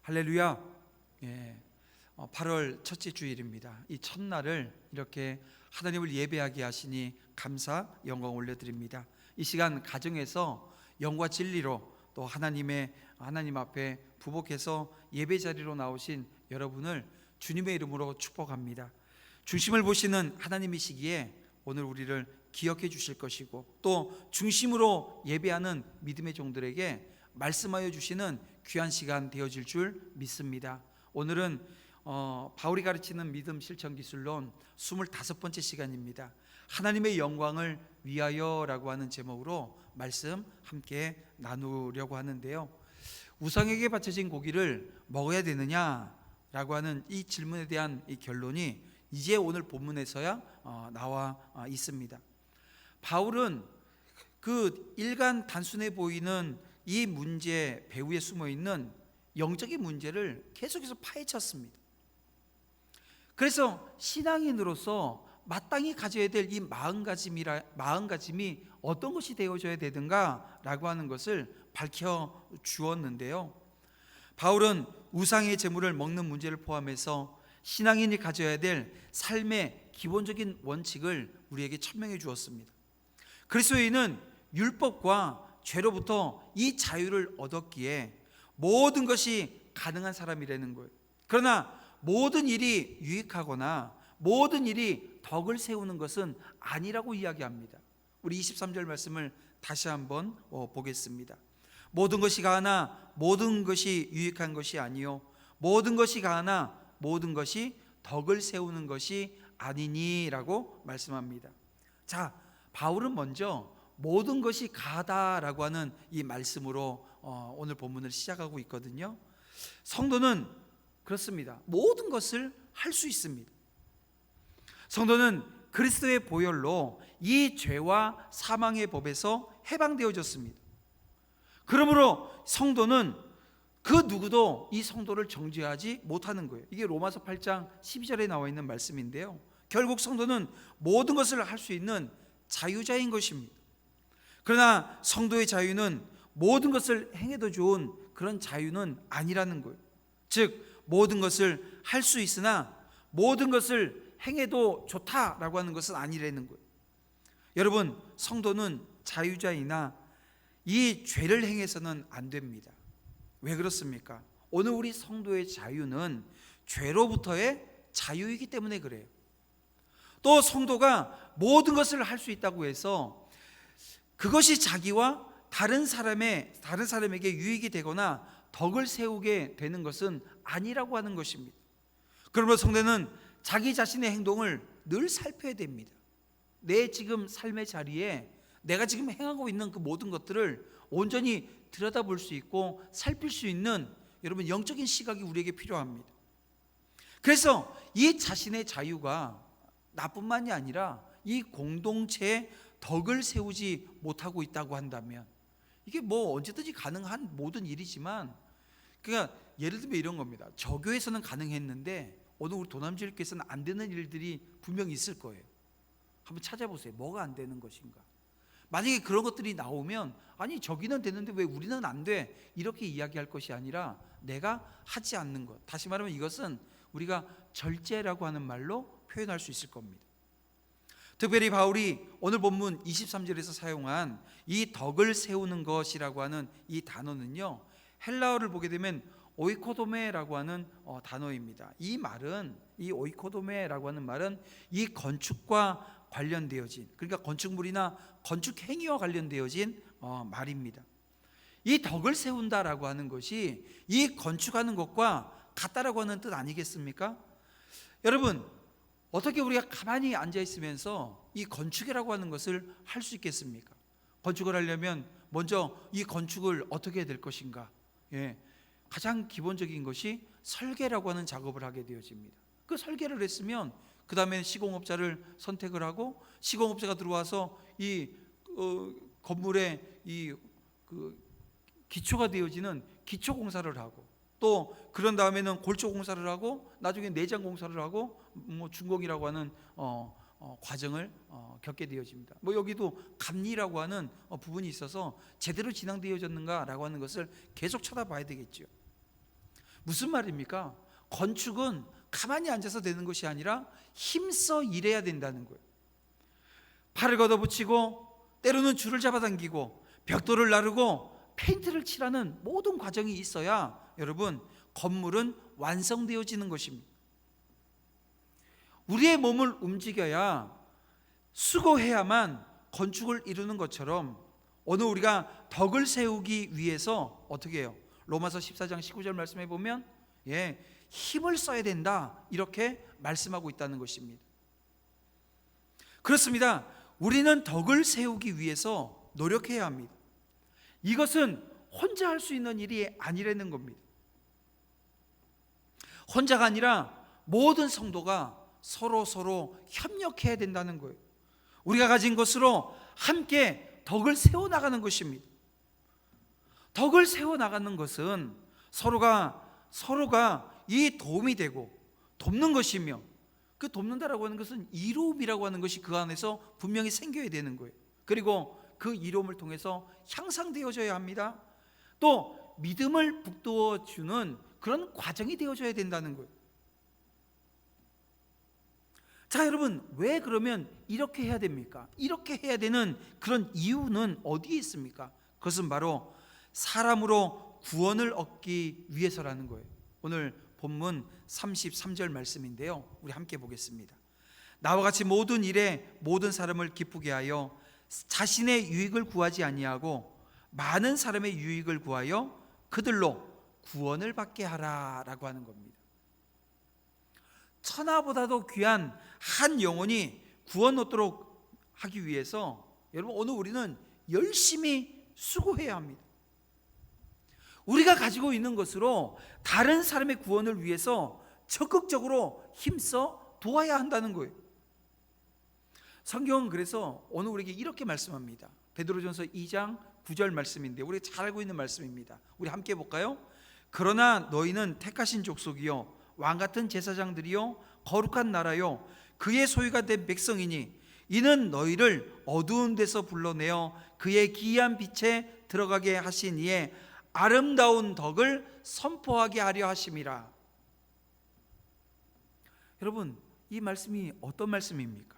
할렐루야. 예, 8월 첫째 주일입니다. 이 첫날을 이렇게 하나님을 예배하게 하시니 감사 영광 올려드립니다. 이 시간 가정에서 영과 진리로 또 하나님 앞에 부복해서 예배 자리로 나오신 여러분을 주님의 이름으로 축복합니다. 중심을 보시는 하나님이시기에 오늘 우리를 기억해 주실 것이고, 또 중심으로 예배하는 믿음의 종들에게 말씀하여 주시는 귀한 시간 되어질 줄 믿습니다. 오늘은 바울이 가르치는 믿음 실천 기술론 25번째 시간입니다. 하나님의 영광을 위하여라고 하는 제목으로 말씀 함께 나누려고 하는데요, 우상에게 바쳐진 고기를 먹어야 되느냐라고 하는 이 질문에 대한 이 결론이 이제 오늘 본문에서야 나와 있습니다. 바울은 그 일간 단순해 보이는 이 문제 배후에 숨어 있는 영적인 문제를 계속해서 파헤쳤습니다. 그래서 신앙인으로서 마땅히 가져야 될 이 마음가짐이 어떤 것이 되어져야 되는가 라고 하는 것을 밝혀 주었는데요, 바울은 우상의 제물을 먹는 문제를 포함해서 신앙인이 가져야 될 삶의 기본적인 원칙을 우리에게 천명해 주었습니다. 그리스도인은 율법과 죄로부터 이 자유를 얻었기에 모든 것이 가능한 사람이라는 거예요. 그러나 모든 일이 유익하거나 모든 일이 덕을 세우는 것은 아니라고 이야기합니다. 우리 23절 말씀을 다시 한번 보겠습니다. 모든 것이 가하나 모든 것이 유익한 것이 아니요 모든 것이 가하나 모든 것이 덕을 세우는 것이 아니니라고 말씀합니다. 자, 바울은 먼저 모든 것이 가하다라고 하는 이 말씀으로 오늘 본문을 시작하고 있거든요. 성도는 그렇습니다. 모든 것을 할 수 있습니다. 성도는 그리스도의 보혈로 이 죄와 사망의 법에서 해방되어졌습니다. 그러므로 성도는 그 누구도 이 성도를 정죄하지 못하는 거예요. 이게 로마서 8장 12절에 나와 있는 말씀인데요, 결국 성도는 모든 것을 할 수 있는 자유자인 것입니다. 그러나 성도의 자유는 모든 것을 행해도 좋은 그런 자유는 아니라는 거예요. 즉 모든 것을 할 수 있으나 모든 것을 행해도 좋다라고 하는 것은 아니라는 거예요. 여러분, 성도는 자유자이나 이 죄를 행해서는 안 됩니다. 왜 그렇습니까? 오늘 우리 성도의 자유는 죄로부터의 자유이기 때문에 그래요. 또 성도가 모든 것을 할 수 있다고 해서 그것이 자기와 다른 사람에게 유익이 되거나 덕을 세우게 되는 것은 아니라고 하는 것입니다. 그러므로 성도는 자기 자신의 행동을 늘 살펴야 됩니다. 내 지금 삶의 자리에 내가 지금 행하고 있는 그 모든 것들을 온전히 들여다볼 수 있고 살필 수 있는 여러분 영적인 시각이 우리에게 필요합니다. 그래서 이 자신의 자유가 나뿐만이 아니라 이 공동체의 덕을 세우지 못하고 있다고 한다면, 이게 뭐 언제든지 가능한 모든 일이지만, 그러니까 예를 들면 이런 겁니다. 저 교회에서는 가능했는데 오늘 우리 도남지교회에서는 안 되는 일들이 분명히 있을 거예요. 한번 찾아보세요. 뭐가 안 되는 것인가? 만약에 그런 것들이 나오면 아니 저기는 되는데 왜 우리는 안 돼? 이렇게 이야기할 것이 아니라 내가 하지 않는 것. 다시 말하면 이것은 우리가 절제라고 하는 말로 표현할 수 있을 겁니다. 특별히 바울이 오늘 본문 23절에서 사용한 이 덕을 세우는 것이라고 하는 이 단어는요, 헬라어를 보게 되면 오이코도메라고 하는 단어입니다. 이 오이코도메라고 하는 말은 이 건축과 관련되어진, 그러니까 건축물이나 건축 행위와 관련되어진 말입니다. 이 덕을 세운다라고 하는 것이 이 건축하는 것과 같다라고 하는 뜻 아니겠습니까? 여러분, 어떻게 우리가 가만히 앉아 있으면서 이 건축이라고 하는 것을 할 수 있겠습니까? 건축을 하려면 먼저 이 건축을 어떻게 해야 될 것인가? 가장 기본적인 것이 설계라고 하는 작업을 하게 되어집니다. 그 설계를 했으면 그 다음에 시공업자를 선택을 하고, 시공업자가 들어와서 이 건물의 기초가 되어지는 기초 공사를 하고, 또 그런 다음에는 골조 공사를 하고, 나중에 내장 공사를 하고, 준공이라고 하는 과정을 겪게 되어집니다. 여기도 감리라고 하는 부분이 있어서 제대로 진행되어졌는가라고 하는 것을 계속 쳐다봐야 되겠죠. 무슨 말입니까? 건축은 가만히 앉아서 되는 것이 아니라 힘써 일해야 된다는 거예요. 팔을 걷어붙이고 때로는 줄을 잡아당기고 벽돌을 나르고 페인트를 칠하는 모든 과정이 있어야 여러분 건물은 완성되어지는 것입니다. 우리의 몸을 움직여야 수고해야만 건축을 이루는 것처럼 오늘 우리가 덕을 세우기 위해서 어떻게 해요? 로마서 14장 19절 말씀해 보면 힘을 써야 된다 이렇게 말씀하고 있다는 것입니다. 그렇습니다. 우리는 덕을 세우기 위해서 노력해야 합니다. 이것은 혼자 할 수 있는 일이 아니라는 겁니다. 혼자가 아니라 모든 성도가 서로 협력해야 된다는 거예요. 우리가 가진 것으로 함께 덕을 세워나가는 것입니다. 덕을 세워나가는 것은 서로가 이 도움이 되고 돕는 것이며, 그 돕는다라고 하는 것은 이로움이라고 하는 것이 그 안에서 분명히 생겨야 되는 거예요. 그리고 그 이로움을 통해서 향상되어져야 합니다. 또 믿음을 북돋워 주는 그런 과정이 되어져야 된다는 거예요. 자, 여러분, 왜 그러면 이렇게 해야 됩니까? 이렇게 해야 되는 그런 이유는 어디에 있습니까? 그것은 바로 사람으로 구원을 얻기 위해서라는 거예요. 오늘 본문 33절 말씀인데요, 우리 함께 보겠습니다. 나와 같이 모든 일에 모든 사람을 기쁘게 하여 자신의 유익을 구하지 아니하고 많은 사람의 유익을 구하여 그들로 구원을 받게 하라 라고 하는 겁니다. 천하보다도 귀한 한 영혼이 구원 얻도록 하기 위해서 여러분 오늘 우리는 열심히 수고해야 합니다. 우리가 가지고 있는 것으로 다른 사람의 구원을 위해서 적극적으로 힘써 도와야 한다는 거예요. 성경은 그래서 오늘 우리에게 이렇게 말씀합니다. 베드로전서 2장 9절 말씀인데 우리가 잘 알고 있는 말씀입니다. 우리 함께 볼까요? 그러나 너희는 택하신 족속이요 왕같은 제사장들이요 거룩한 나라요 그의 소유가 된 백성이니 이는 너희를 어두운 데서 불러내어 그의 기이한 빛에 들어가게 하신 이의 아름다운 덕을 선포하게 하려 하심이라. 여러분, 이 말씀이 어떤 말씀입니까?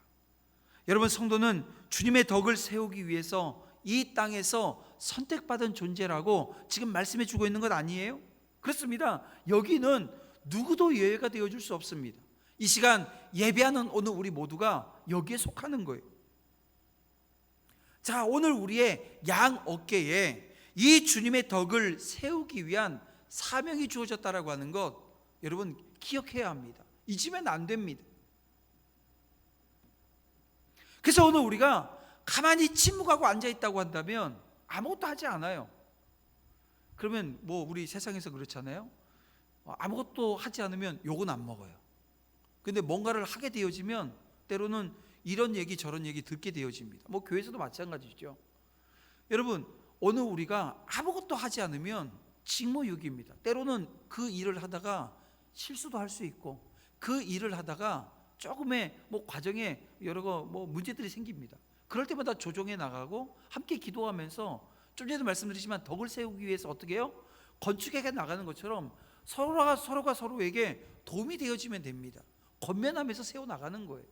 여러분, 성도는 주님의 덕을 세우기 위해서 이 땅에서 선택받은 존재라고 지금 말씀해 주고 있는 것 아니에요? 그렇습니다. 여기는 누구도 예외가 되어줄 수 없습니다. 이 시간 예배하는 오늘 우리 모두가 여기에 속하는 거예요. 자, 오늘 우리의 양 어깨에 이 주님의 덕을 세우기 위한 사명이 주어졌다라고 하는 것 여러분 기억해야 합니다. 잊으면 안 됩니다. 그래서 오늘 우리가 가만히 침묵하고 앉아있다고 한다면 아무것도 하지 않아요. 그러면 우리 세상에서 그렇잖아요. 아무것도 하지 않으면 욕은 안 먹어요. 근데 뭔가를 하게 되어지면 때로는 이런 얘기 저런 얘기 듣게 되어집니다. 교회에서도 마찬가지죠. 여러분, 오늘 우리가 아무것도 하지 않으면 직무유기입니다. 때로는 그 일을 하다가 실수도 할 수 있고 그 일을 하다가 조금의 과정에 여러 문제들이 생깁니다. 그럴 때마다 조정해 나가고 함께 기도하면서 좀 전에도 말씀드리지만 덕을 세우기 위해서 어떻게 해요? 건축에 나가는 것처럼 서로가 서로에게 도움이 되어지면 됩니다. 건면하면서 세워나가는 거예요.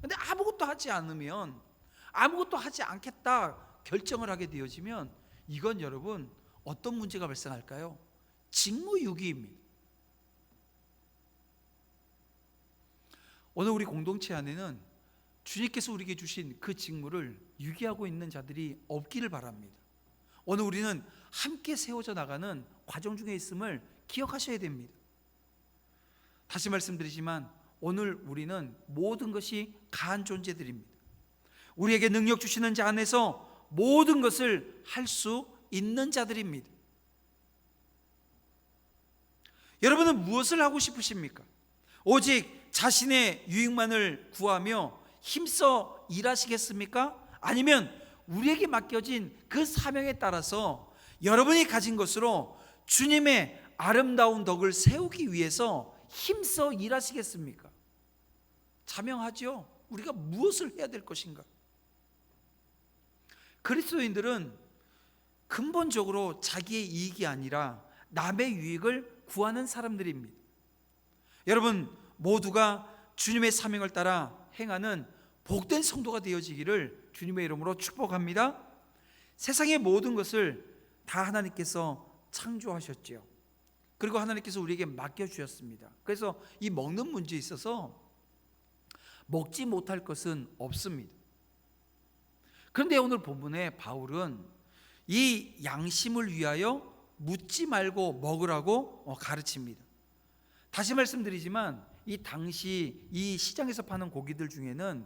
근데 아무것도 하지 않으면, 아무것도 하지 않겠다 결정을 하게 되어지면 이건 여러분 어떤 문제가 발생할까요? 직무유기입니다. 오늘 우리 공동체 안에는 주님께서 우리에게 주신 그 직무를 유기하고 있는 자들이 없기를 바랍니다. 오늘 우리는 함께 세워져 나가는 과정 중에 있음을 기억하셔야 됩니다. 다시 말씀드리지만 오늘 우리는 모든 것이 가한 존재들입니다. 우리에게 능력 주시는 자 안에서 모든 것을 할 수 있는 자들입니다. 여러분은 무엇을 하고 싶으십니까? 오직 자신의 유익만을 구하며 힘써 일하시겠습니까? 아니면 우리에게 맡겨진 그 사명에 따라서 여러분이 가진 것으로 주님의 아름다운 덕을 세우기 위해서 힘써 일하시겠습니까? 자명하죠. 우리가 무엇을 해야 될 것인가? 그리스도인들은 근본적으로 자기의 이익이 아니라 남의 유익을 구하는 사람들입니다. 여러분 모두가 주님의 사명을 따라 행하는 복된 성도가 되어지기를 주님의 이름으로 축복합니다. 세상의 모든 것을 다 하나님께서 창조하셨지요. 그리고 하나님께서 우리에게 맡겨주셨습니다. 그래서 이 먹는 문제에 있어서 먹지 못할 것은 없습니다. 그런데 오늘 본문에 바울은 이 양심을 위하여 묻지 말고 먹으라고 가르칩니다. 다시 말씀드리지만 이 당시 이 시장에서 파는 고기들 중에는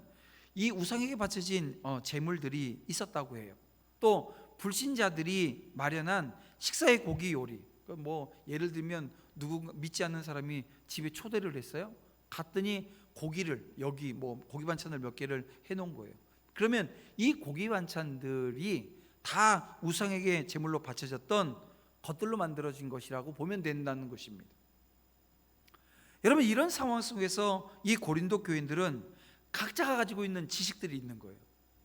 이 우상에게 바쳐진 제물들이 있었다고 해요. 또 불신자들이 마련한 식사의 고기 요리, 뭐 예를 들면 누구 믿지 않는 사람이 집에 초대를 했어요. 갔더니 고기를 여기 뭐 고기 반찬을 몇 개를 해놓은 거예요. 그러면 이 고기 반찬들이 다 우상에게 제물로 바쳐졌던 것들로 만들어진 것이라고 보면 된다는 것입니다. 여러분 이런 상황 속에서 이 고린도 교인들은 각자가 가지고 있는 지식들이 있는 거예요.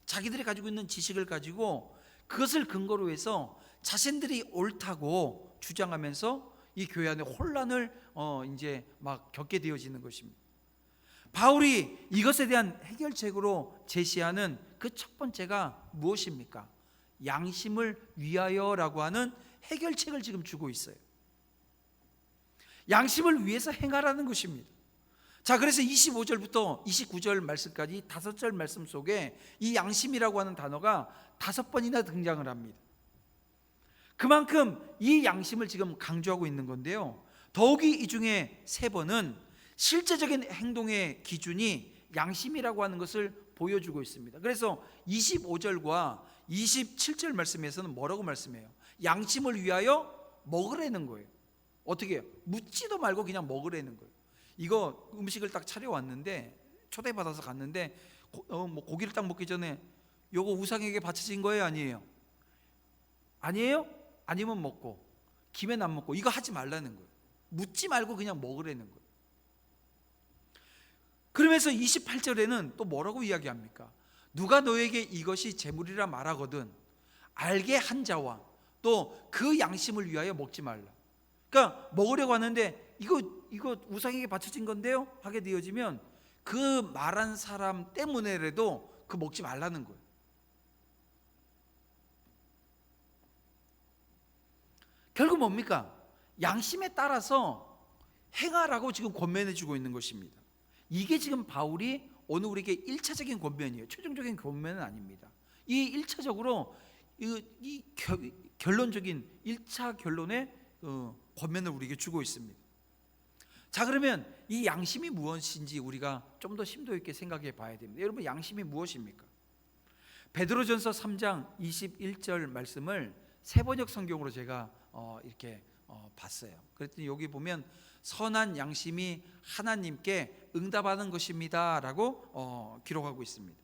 자기들이 가지고 있는 지식을 가지고 그것을 근거로 해서 자신들이 옳다고 주장하면서 이 교회 안에 혼란을 이제 막 겪게 되어지는 것입니다. 바울이 이것에 대한 해결책으로 제시하는 그 첫 번째가 무엇입니까? 양심을 위하여라고 하는 해결책을 지금 주고 있어요. 양심을 위해서 행하라는 것입니다. 자, 그래서 25절부터 29절 말씀까지 5절 말씀 속에 이 양심이라고 하는 단어가 5번이나 등장을 합니다. 그만큼 이 양심을 지금 강조하고 있는 건데요. 더욱이 이 중에 3번은 실제적인 행동의 기준이 양심이라고 하는 것을 보여주고 있습니다. 그래서 25절과 27절 말씀에서는 뭐라고 말씀해요? 양심을 위하여 먹으라는 거예요. 어떻게 해요? 묻지도 말고 그냥 먹으라는 거예요. 이거 음식을 딱 차려왔는데 초대받아서 갔는데 뭐 고기를 딱 먹기 전에 요거 우상에게 바쳐진 거예요? 아니에요? 아니에요? 아니면 먹고 김엔 안 먹고 이거 하지 말라는 거예요. 묻지 말고 그냥 먹으라는 거예요. 그러면서 28절에는 또 뭐라고 이야기합니까? 누가 너에게 이것이 재물이라 말하거든 알게 한 자와 또 그 양심을 위하여 먹지 말라. 그러니까 먹으려고 하는데 이거 우상에게 바쳐진 건데요 하게 되어지면 그 말한 사람 때문에라도 그 먹지 말라는 거예요. 결국 뭡니까? 양심에 따라서 행하라고 지금 권면해 주고 있는 것입니다. 이게 지금 바울이 오늘 우리에게 1차적인 권면이에요. 최종적인 권면은 아닙니다. 이 1차적으로 이 결론적인 1차 결론의 권면을 우리에게 주고 있습니다. 자, 그러면 이 양심이 무엇인지 우리가 좀 더 심도 있게 생각해 봐야 됩니다. 여러분 양심이 무엇입니까? 베드로전서 3장 21절 말씀을 세번역 성경으로 제가 이렇게 봤어요. 그랬더니 여기 보면 선한 양심이 하나님께 응답하는 것입니다 라고 기록하고 있습니다.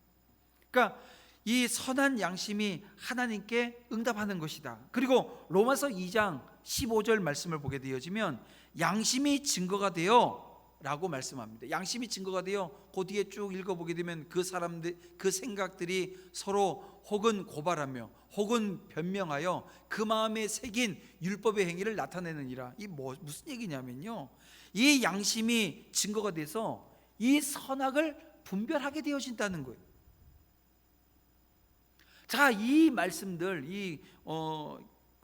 그러니까 이 선한 양심이 하나님께 응답하는 것이다. 그리고 로마서 2장 15절 말씀을 보게 되어지면 양심이 증거가 되어 라고 말씀합니다. 양심이 증거가 되어 그 뒤에 쭉 읽어보게 되면 그 사람들 그 생각들이 서로 혹은 고발하며 혹은 변명하여 그 마음에 새긴 율법의 행위를 나타내느니라. 이 무슨 얘기냐면요, 이 양심이 증거가 돼서 이 선악을 분별하게 되어진다는 거예요. 자, 이 말씀들 이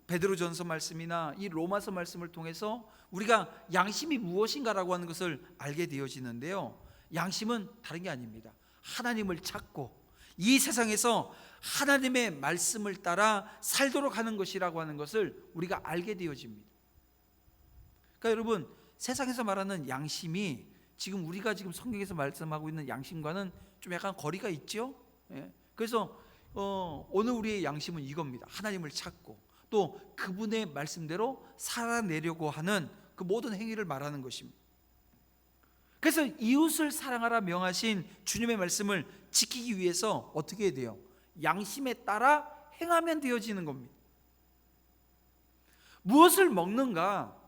베드로전서 말씀이나 이 로마서 말씀을 통해서 우리가 양심이 무엇인가라고 하는 것을 알게 되어지는데요, 양심은 다른 게 아닙니다. 하나님을 찾고 이 세상에서 하나님의 말씀을 따라 살도록 하는 것이라고 하는 것을 우리가 알게 되어집니다. 그러니까 여러분 세상에서 말하는 양심이 지금 우리가 지금 성경에서 말씀하고 있는 양심과는 좀 약간 거리가 있죠. 그래서 오늘 우리의 양심은 이겁니다. 하나님을 찾고 또 그분의 말씀대로 살아내려고 하는 그 모든 행위를 말하는 것입니다. 그래서 이웃을 사랑하라 명하신 주님의 말씀을 지키기 위해서 어떻게 해야 돼요? 양심에 따라 행하면 되어지는 겁니다. 무엇을 먹는가,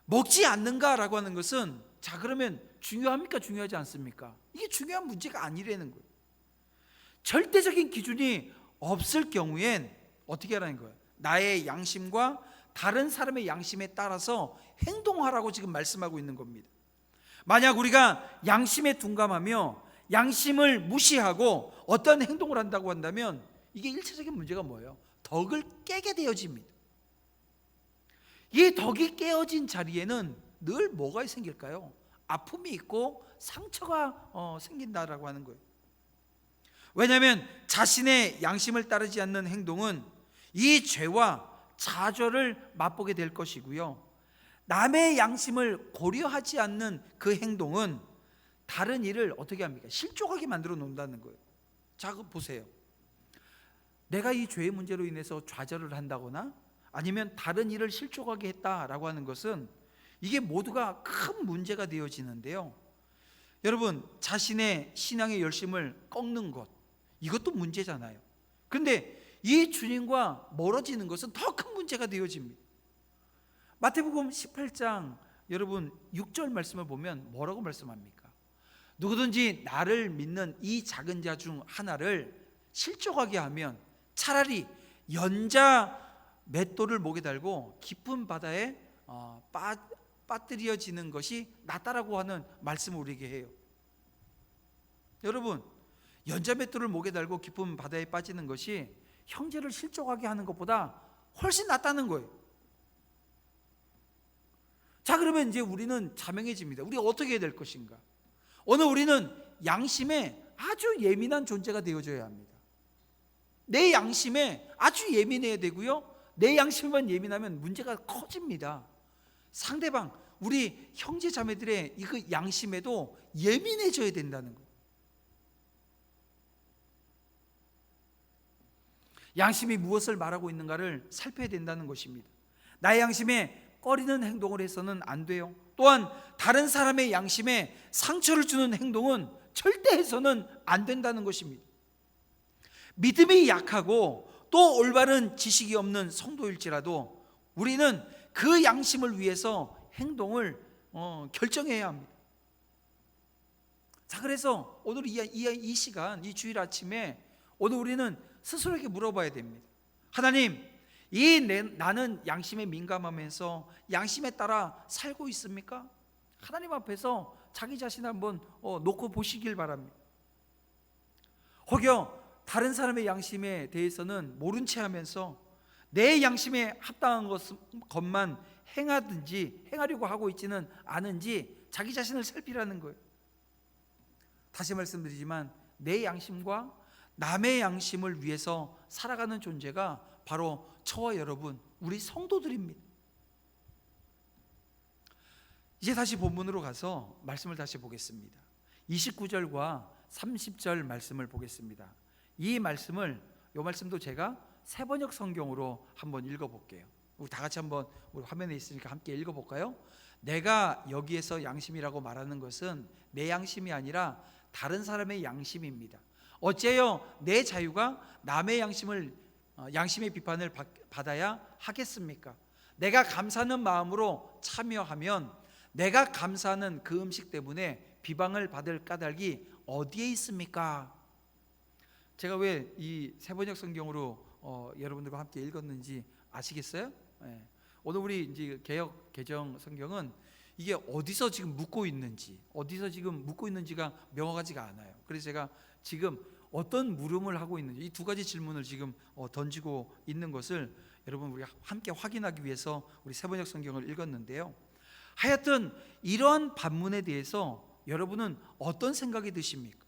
먹지 않는가라고 하는 것은 자 그러면 중요합니까? 중요하지 않습니까? 이게 중요한 문제가 아니라는 거예요. 절대적인 기준이 없을 경우엔 어떻게 하라는 거예요? 나의 양심과 다른 사람의 양심에 따라서 행동하라고 지금 말씀하고 있는 겁니다. 만약 우리가 양심에 둔감하며 양심을 무시하고 어떤 행동을 한다고 한다면 이게 일차적인 문제가 뭐예요? 덕을 깨게 되어집니다. 이 덕이 깨어진 자리에는 늘 뭐가 생길까요? 아픔이 있고 상처가 생긴다라고 하는 거예요. 왜냐하면 자신의 양심을 따르지 않는 행동은 이 죄와 좌절을 맛보게 될 것이고요, 남의 양심을 고려하지 않는 그 행동은 다른 일을 어떻게 합니까? 실족하게 만들어 놓는다는 거예요. 자, 보세요. 내가 이 죄의 문제로 인해서 좌절을 한다거나 아니면 다른 일을 실족하게 했다라고 하는 것은 이게 모두가 큰 문제가 되어지는데요, 여러분, 자신의 신앙의 열심을 꺾는 것, 이것도 문제잖아요. 그런데 이 주님과 멀어지는 것은 더 큰 문제가 되어집니다. 마태복음 18장 여러분 6절 말씀을 보면 뭐라고 말씀합니까? 누구든지 나를 믿는 이 작은 자 중 하나를 실족하게 하면 차라리 연자 맷돌을 목에 달고 깊은 바다에 빠뜨려지는 것이 낫다라고 하는 말씀을 우리에게 해요. 여러분, 연자 맷돌을 목에 달고 깊은 바다에 빠지는 것이 형제를 실족하게 하는 것보다 훨씬 낫다는 거예요. 자, 그러면 이제 우리는 자명해집니다. 우리가 어떻게 해야 될 것인가? 오늘 우리는 양심에 아주 예민한 존재가 되어줘야 합니다. 내 양심에 아주 예민해야 되고요, 내 양심만 예민하면 문제가 커집니다. 상대방, 우리 형제 자매들의 이 그 양심에도 예민해져야 된다는 거예요. 양심이 무엇을 말하고 있는가를 살펴야 된다는 것입니다. 나의 양심에 꺼리는 행동을 해서는 안 돼요. 또한 다른 사람의 양심에 상처를 주는 행동은 절대 해서는 안 된다는 것입니다. 믿음이 약하고 또 올바른 지식이 없는 성도일지라도 우리는 그 양심을 위해서 행동을 결정해야 합니다. 자, 그래서 오늘 이 시간, 이 주일 아침에 오늘 우리는 스스로에게 물어봐야 됩니다. 하나님, 나는 양심에 민감하면서 양심에 따라 살고 있습니까? 하나님 앞에서 자기 자신을 한번 놓고 보시길 바랍니다. 혹여 다른 사람의 양심에 대해서는 모른 채 하면서 내 양심에 합당한 것만 행하려고 하고 있지는 않은지 자기 자신을 살피라는 거예요. 다시 말씀드리지만 내 양심과 남의 양심을 위해서 살아가는 존재가 바로 저와 여러분, 우리 성도들입니다. 이제 다시 본문으로 가서 말씀을 다시 보겠습니다. 29절과 30절 말씀을 보겠습니다. 이 말씀도 제가 세번역 성경으로 한번 읽어볼게요. 우리 다 같이 한번, 우리 화면에 있으니까 함께 읽어볼까요? 내가 여기에서 양심이라고 말하는 것은 내 양심이 아니라 다른 사람의 양심입니다. 어째요 내 자유가 남의 양심의 비판을 받아야 하겠습니까? 내가 감사하는 마음으로 참여하면 내가 감사하는 그 음식 때문에 비방을 받을 까닭이 어디에 있습니까? 제가 왜 이 세번역 성경으로 여러분들과 함께 읽었는지 아시겠어요? 네. 오늘 우리 이제 개역 개정 성경은 이게 어디서 지금 묻고 있는지가 명확하지가 않아요. 그래서 제가 지금 어떤 물음을 하고 있는지 이 두 가지 질문을 지금 던지고 있는 것을 여러분 우리가 함께 확인하기 위해서 우리 세번역 성경을 읽었는데요. 하여튼 이러한 반문에 대해서 여러분은 어떤 생각이 드십니까?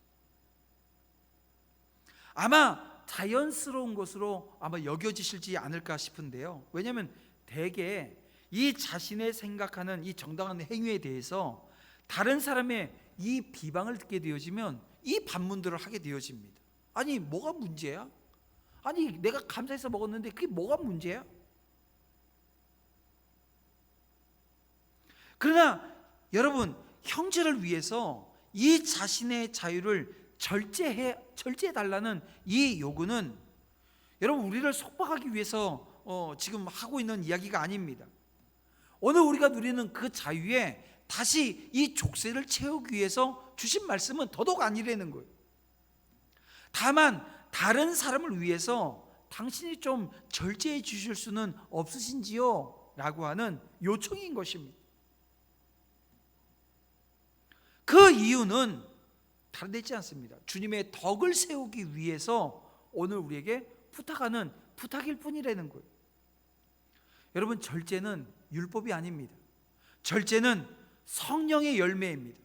아마 자연스러운 것으로 아마 여겨지실지 않을까 싶은데요. 왜냐하면 대개 이 자신의 생각하는 이 정당한 행위에 대해서 다른 사람의 이 비방을 듣게 되어지면 이 반문들을 하게 되어집니다. 아니 뭐가 문제야? 아니 내가 감사해서 먹었는데 그게 뭐가 문제야? 그러나 여러분, 형제를 위해서 이 자신의 자유를 절제해달라는 이 요구는 여러분 우리를 속박하기 위해서 지금 하고 있는 이야기가 아닙니다. 오늘 우리가 누리는 그 자유에 다시 이 족쇄를 채우기 위해서 주신 말씀은 더더욱 아니라는 거예요. 다만 다른 사람을 위해서 당신이 좀 절제해 주실 수는 없으신지요? 라고 하는 요청인 것입니다. 그 이유는 다른 데 있지 않습니다. 주님의 덕을 세우기 위해서 오늘 우리에게 부탁하는 부탁일 뿐이라는 거예요. 여러분, 절제는 율법이 아닙니다. 절제는 성령의 열매입니다.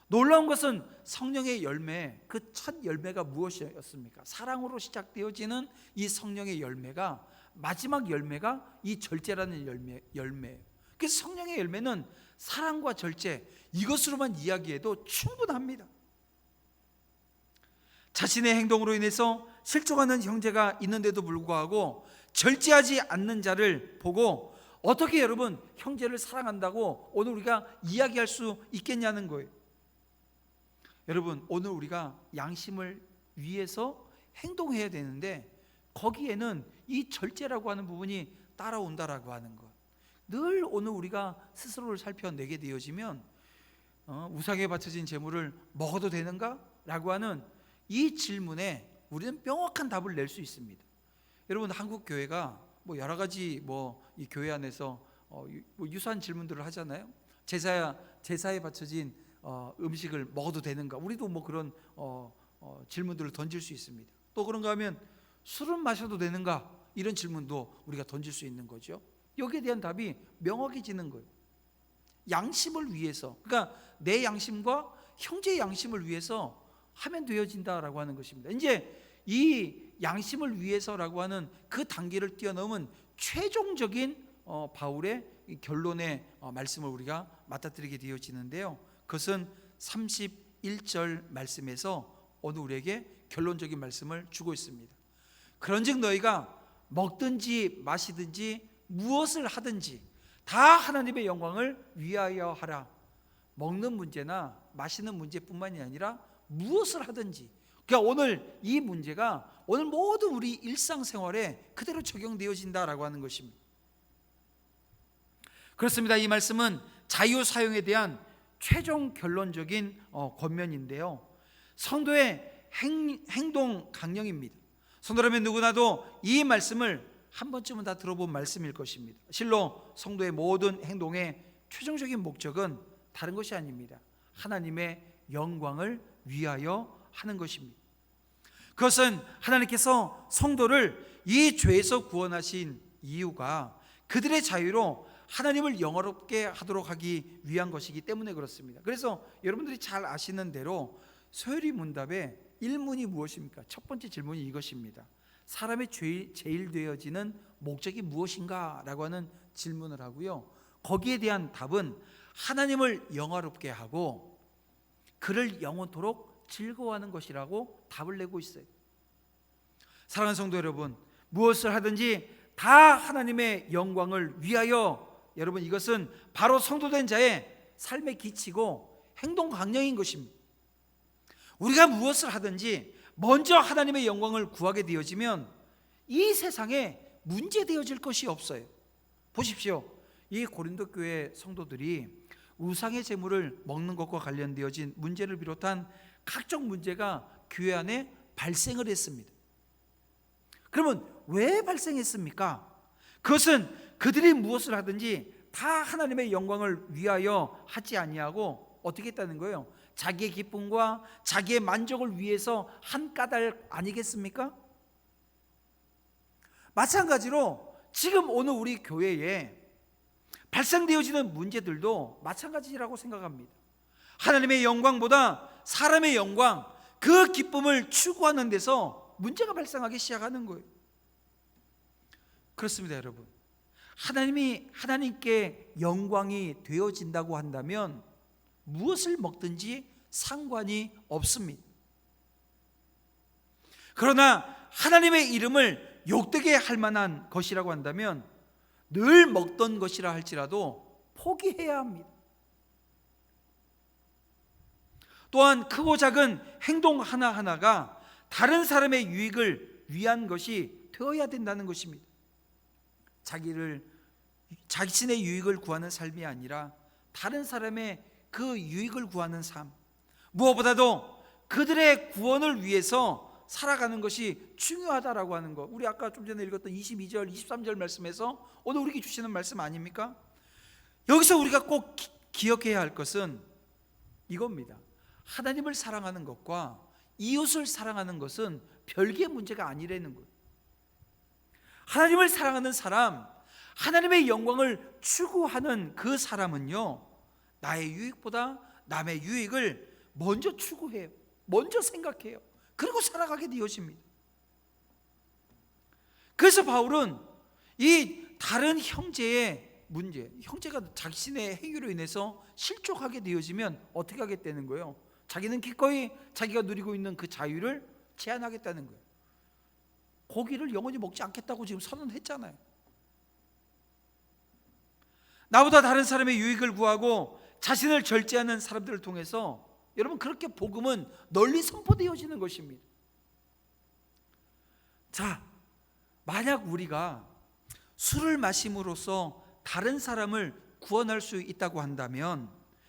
놀라운 것은 성령의 열매, 그 첫 열매가 무엇이었습니까? 사랑으로 시작되어지는 이 성령의 열매가, 마지막 열매가 이 절제라는 열매예요. 그래서 성령의 열매는 사랑과 절제, 이것으로만 이야기해도 충분합니다. 자신의 행동으로 인해서 실족하는 형제가 있는데도 불구하고 절제하지 않는 자를 보고 어떻게 여러분 형제를 사랑한다고 오늘 우리가 이야기할 수 있겠냐는 거예요. 여러분, 오늘 우리가 양심을 위해서 행동해야 되는데 거기에는 이 절제라고 하는 부분이 따라온다라고 하는 것. 늘 오늘 우리가 스스로를 살펴내게 되어지면 우상에 바쳐진 제물을 먹어도 되는가? 라고 하는 이 질문에 우리는 명확한 답을 낼 수 있습니다. 여러분, 한국 교회가 여러 가지 이 교회 안에서 유사한 질문들을 하잖아요. 제사에 바쳐진 음식을 먹어도 되는가? 우리도 그런 질문들을 던질 수 있습니다. 또 그런가 하면 술은 마셔도 되는가? 이런 질문도 우리가 던질 수 있는 거죠. 여기에 대한 답이 명확해지는 거예요. 양심을 위해서, 그러니까 내 양심과 형제의 양심을 위해서 하면 되어진다라고 하는 것입니다. 이제 이 양심을 위해서라고 하는 그 단계를 뛰어넘은 최종적인 바울의 결론의 말씀을 우리가 맞닥뜨리게 되어지는데요. 그것은 31절 말씀에서 오늘 우리에게 결론적인 말씀을 주고 있습니다. 그런즉 너희가 먹든지 마시든지 무엇을 하든지 다 하나님의 영광을 위하여 하라. 먹는 문제나 마시는 문제뿐만이 아니라 무엇을 하든지, 그러니까 오늘 이 문제가 오늘 모든 우리 일상생활에 그대로 적용되어진다라고 하는 것입니다. 그렇습니다. 이 말씀은 자유 사용에 대한 최종 결론적인 권면인데요, 성도의 행동 강령입니다. 성도라면 누구나도 이 말씀을 한 번쯤은 다 들어본 말씀일 것입니다. 실로 성도의 모든 행동의 최종적인 목적은 다른 것이 아닙니다. 하나님의 영광을 위하여 하는 것입니다. 그것은 하나님께서 성도를 이 죄에서 구원하신 이유가 그들의 자유로 하나님을 영화롭게 하도록 하기 위한 것이기 때문에 그렇습니다. 그래서 여러분들이 잘 아시는 대로 소요리 문답의 1문이 무엇입니까? 첫 번째 질문이 이것입니다. 사람의 제일 되어지는 목적이 무엇인가? 라고 하는 질문을 하고요, 거기에 대한 답은 하나님을 영화롭게 하고 그를 영원토록 즐거워하는 것이라고 답을 내고 있어요. 사랑하는 성도 여러분, 무엇을 하든지 다 하나님의 영광을 위하여, 여러분, 이것은 바로 성도된 자의 삶의 기치고 행동 강령인 것입니다. 우리가 무엇을 하든지 먼저 하나님의 영광을 구하게 되어지면 이 세상에 문제되어질 것이 없어요. 보십시오. 이 고린도 교회 성도들이 우상의 제물을 먹는 것과 관련되어진 문제를 비롯한 각종 문제가 교회 안에 발생을 했습니다. 그러면 왜 발생했습니까? 그것은 그들이 무엇을 하든지 다 하나님의 영광을 위하여 하지 아니하고 어떻게 했다는 거예요? 자기의 기쁨과 자기의 만족을 위해서 한 까닭 아니겠습니까? 마찬가지로 지금 오늘 우리 교회에 발생되어지는 문제들도 마찬가지라고 생각합니다. 하나님의 영광보다 사람의 영광, 그 기쁨을 추구하는 데서 문제가 발생하기 시작하는 거예요. 그렇습니다, 여러분. 하나님께 영광이 되어진다고 한다면 무엇을 먹든지 상관이 없습니다. 그러나 하나님의 이름을 욕되게 할 만한 것이라고 한다면 늘 먹던 것이라 할지라도 포기해야 합니다. 또한 크고 작은 행동 하나하나가 다른 사람의 유익을 위한 것이 되어야 된다는 것입니다. 자신의 유익을 구하는 삶이 아니라 다른 사람의 그 유익을 구하는 삶, 무엇보다도 그들의 구원을 위해서 살아가는 것이 중요하다라고 하는 것. 우리 아까 좀 전에 읽었던 22절, 23절 말씀에서 오늘 우리에게 주시는 말씀 아닙니까? 여기서 우리가 꼭 기억해야 할 것은 이겁니다. 하나님을 사랑하는 것과 이웃을 사랑하는 것은 별개의 문제가 아니라는 거예요. 하나님을 사랑하는 사람, 하나님의 영광을 추구하는 그 사람은요, 나의 유익보다 남의 유익을 먼저 추구해요. 먼저 생각해요. 그리고 살아가게 되어집니다. 그래서 바울은 이 다른 형제의 문제, 형제가 자신의 행위로 인해서 실족하게 되어지면 어떻게 하겠다는 거예요? 자기는 기꺼이 자기가 누리고 있는 그 자유를 제한하겠다는 거예요. 고기를 영원히 먹지 않겠다고 지금 선언했잖아요. 나보다 다른 사람의 유익을 구하고 자신을 절제하는 사람들을 통해서 여러분, 그렇게 복음은 널리 선포되어지는 것입니다. 자, 만약 우리가 술을 마심으로써 다른 사람을 구원할 수 있다고 한다면,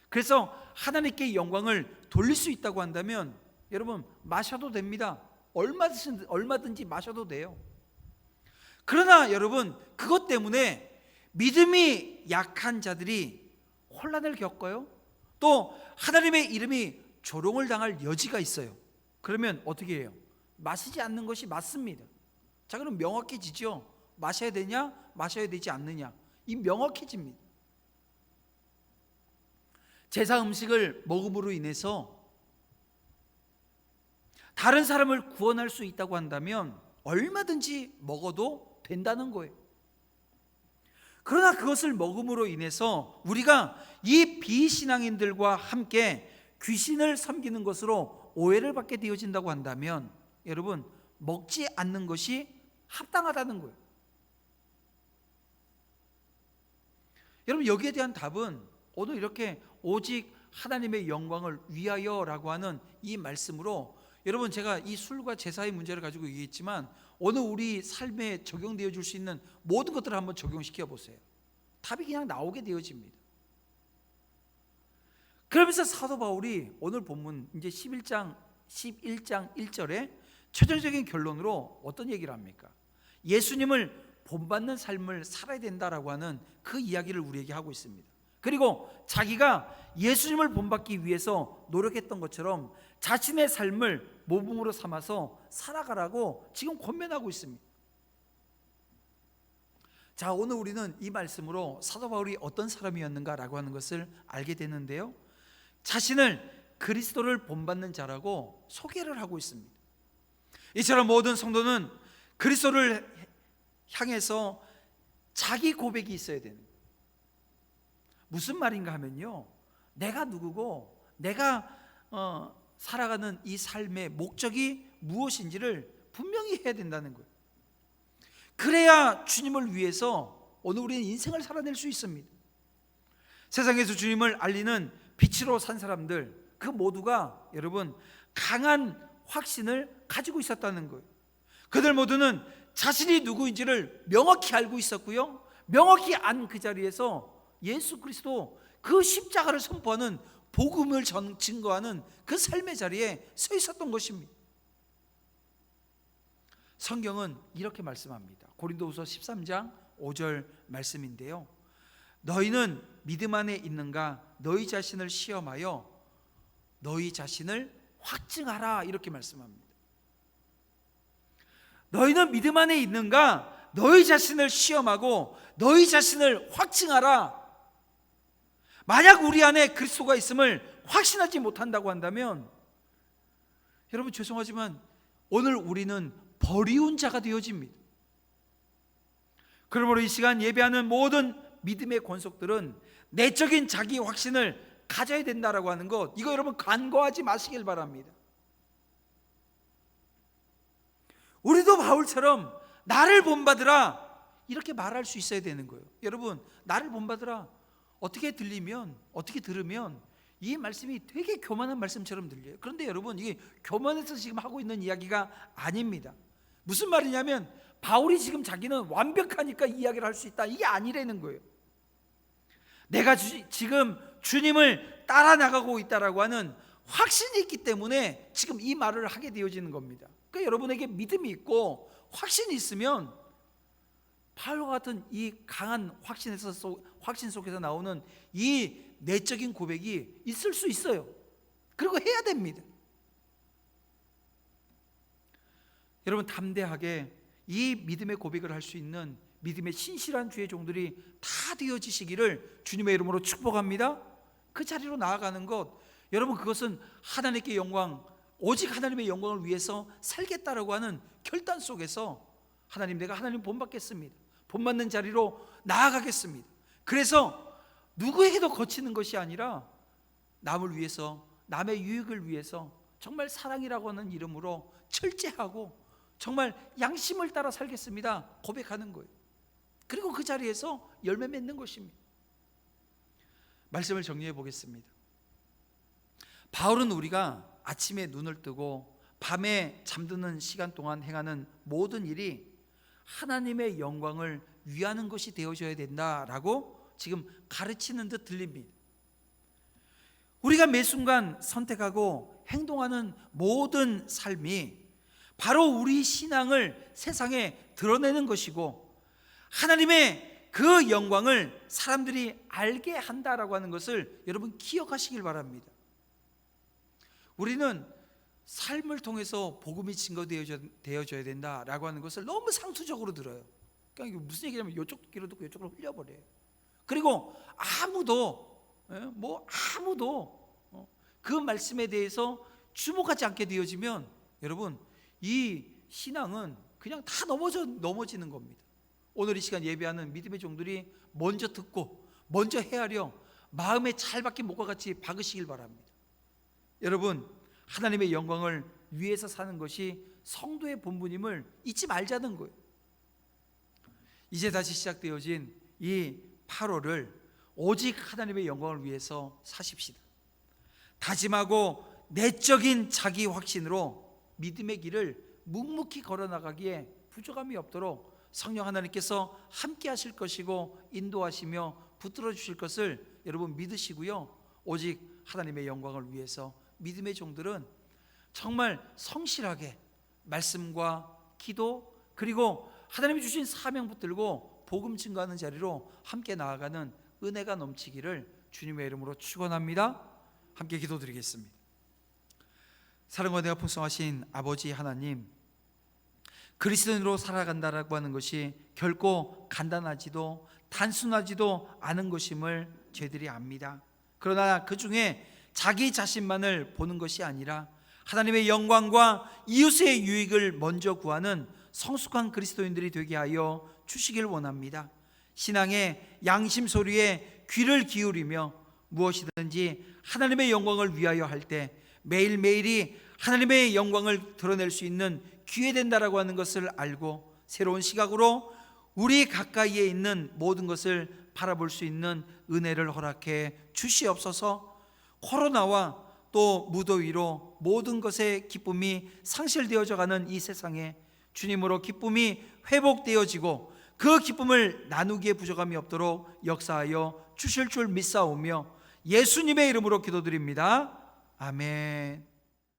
그래서 하나님께 영광을 돌릴 수 있다고 한다면, 여러분 마셔도 됩니다. 얼마든지 마셔도 돼요. 그러나 여러분, 그것 때문에 믿음이 약한 자들이 혼란을 겪어요. 또 하나님의 이름이 조롱을 당할 여지가 있어요. 그러면 어떻게 해요? 마시지 않는 것이 맞습니다. 자, 그럼 명확해지죠. 마셔야 되냐, 마셔야 되지 않느냐, 이 명확해집니다. 제사 음식을 먹음으로 인해서 다른 사람을 구원할 수 있다고 한다면 얼마든지 먹어도 된다는 거예요. 그러나 그것을 먹음으로 인해서 우리가 이 비신앙인들과 함께 귀신을 섬기는 것으로 오해를 받게 되어진다고 한다면, 여러분 먹지 않는 것이 합당하다는 거예요. 여러분, 여기에 대한 답은 오늘 이렇게 오직 하나님의 영광을 위하여라고 하는 이 말씀으로, 여러분 제가 이 술과 제사의 문제를 가지고 얘기했지만 오늘 우리 삶에 적용되어 줄 수 있는 모든 것들을 한번 적용시켜 보세요. 답이 그냥 나오게 되어집니다. 그러면서 사도 바울이 오늘 본문 이제 11장 1절에 최종적인 결론으로 어떤 얘기를 합니까? 예수님을 본받는 삶을 살아야 된다라고 하는 그 이야기를 우리에게 하고 있습니다. 그리고 자기가 예수님을 본받기 위해서 노력했던 것처럼 자신의 삶을 모범으로 삼아서 살아가라고 지금 권면하고 있습니다. 자, 오늘 우리는 이 말씀으로 사도 바울이 어떤 사람이었는가라고 하는 것을 알게 되는데요, 자신을 그리스도를 본받는 자라고 소개를 하고 있습니다. 이처럼 모든 성도는 그리스도를 향해서 자기 고백이 있어야 되는 거예요. 무슨 말인가 하면요, 내가 누구고 내가 살아가는 이 삶의 목적이 무엇인지를 분명히 해야 된다는 거예요. 그래야 주님을 위해서 오늘 우리는 인생을 살아낼 수 있습니다. 세상에서 주님을 알리는 빛으로 산 사람들, 그 모두가 여러분 강한 확신을 가지고 있었다는 거예요. 그들 모두는 자신이 누구인지를 명확히 알고 있었고요, 명확히 안 그 자리에서 예수 그리스도 그 십자가를 선포하는 복음을 증거하는 그 삶의 자리에 서 있었던 것입니다. 성경은 이렇게 말씀합니다. 고린도후서 13장 5절 말씀인데요, 너희는 믿음 안에 있는가 너희 자신을 시험하여 너희 자신을 확증하라, 이렇게 말씀합니다. 너희는 믿음 안에 있는가 너희 자신을 시험하고 너희 자신을 확증하라. 만약 우리 안에 그리스도가 있음을 확신하지 못한다고 한다면, 여러분 죄송하지만 오늘 우리는 버리운 자가 되어집니다. 그러므로 이 시간 예배하는 모든 믿음의 권속들은 내적인 자기 확신을 가져야 된다라고 하는 것, 이거 여러분 간과하지 마시길 바랍니다. 우리도 바울처럼 나를 본받으라 이렇게 말할 수 있어야 되는 거예요. 여러분, 나를 본받으라 어떻게 들으면 이 말씀이 되게 교만한 말씀처럼 들려요. 그런데 여러분, 이게 교만해서 지금 하고 있는 이야기가 아닙니다. 무슨 말이냐면 바울이 지금 자기는 완벽하니까 이야기를 할 수 있다, 이게 아니라는 거예요. 내가 지금 주님을 따라 나가고 있다라고 하는 확신이 있기 때문에 지금 이 말을 하게 되어지는 겁니다. 그러니까 여러분에게 믿음이 있고 확신이 있으면 바울과 같은 이 강한 확신 속에서 나오는 이 내적인 고백이 있을 수 있어요. 그리고 해야 됩니다. 여러분, 담대하게 이 믿음의 고백을 할 수 있는 믿음의 신실한 주의 종들이 다 되어지시기를 주님의 이름으로 축복합니다. 그 자리로 나아가는 것, 여러분, 그것은 하나님께 영광, 오직 하나님의 영광을 위해서 살겠다라고 하는 결단 속에서 하나님, 내가 하나님 본받겠습니다, 본받는 자리로 나아가겠습니다. 그래서 누구에게도 거치는 것이 아니라 남을 위해서, 남의 유익을 위해서 정말 사랑이라고 하는 이름으로 철저하고 정말 양심을 따라 살겠습니다 고백하는 거예요. 그리고 그 자리에서 열매 맺는 것입니다. 말씀을 정리해 보겠습니다. 바울은 우리가 아침에 눈을 뜨고 밤에 잠드는 시간 동안 행하는 모든 일이 하나님의 영광을 위하는 것이 되어져야 된다라고 지금 가르치는 듯 들립니다. 우리가 매 순간 선택하고 행동하는 모든 삶이 바로 우리 신앙을 세상에 드러내는 것이고 하나님의 그 영광을 사람들이 알게 한다라고 하는 것을 여러분 기억하시길 바랍니다. 우리는 삶을 통해서 복음이 증거되어져야 된다라고 하는 것을 너무 상투적으로 들어요. 그러니까 이게 무슨 얘기냐면 이쪽 귀로 듣고 이쪽으로 흘려버려요. 그리고 아무도 그 말씀에 대해서 주목하지 않게 되어지면 여러분, 이 신앙은 그냥 다 넘어지는 겁니다. 오늘 이 시간 예배하는 믿음의 종들이 먼저 듣고 먼저 헤아려 마음에 잘 박힌 목과 같이 박으시길 바랍니다. 여러분, 하나님의 영광을 위해서 사는 것이 성도의 본분임을 잊지 말자는 거예요. 이제 다시 시작되어진 이 8월을 오직 하나님의 영광을 위해서 사십시다. 다짐하고 내적인 자기 확신으로 믿음의 길을 묵묵히 걸어나가기에 부족함이 없도록 성령 하나님께서 함께 하실 것이고 인도하시며 붙들어 주실 것을 여러분 믿으시고요, 오직 하나님의 영광을 위해서 믿음의 종들은 정말 성실하게 말씀과 기도, 그리고 하나님이 주신 사명 붙들고 복음 증거하는 자리로 함께 나아가는 은혜가 넘치기를 주님의 이름으로 축원합니다. 함께 기도드리겠습니다. 사랑과 은혜가 풍성하신 아버지 하나님, 그리스도인으로 살아간다라고 하는 것이 결코 간단하지도 단순하지도 않은 것임을 저희들이 압니다. 그러나 그 중에 자기 자신만을 보는 것이 아니라 하나님의 영광과 이웃의 유익을 먼저 구하는 성숙한 그리스도인들이 되게 하여 주시길 원합니다. 신앙의 양심 소리에 귀를 기울이며 무엇이든지 하나님의 영광을 위하여 할 때 매일매일이 하나님의 영광을 드러낼 수 있는 기회 된다라고 하는 것을 알고 새로운 시각으로 우리 가까이에 있는 모든 것을 바라볼 수 있는 은혜를 허락해 주시옵소서. 코로나와 또 무더위로 모든 것의 기쁨이 상실되어져 가는 이 세상에 주님으로 기쁨이 회복되어지고 그 기쁨을 나누기에 부족함이 없도록 역사하여 주실 줄 믿사오며 예수님의 이름으로 기도드립니다. 아멘.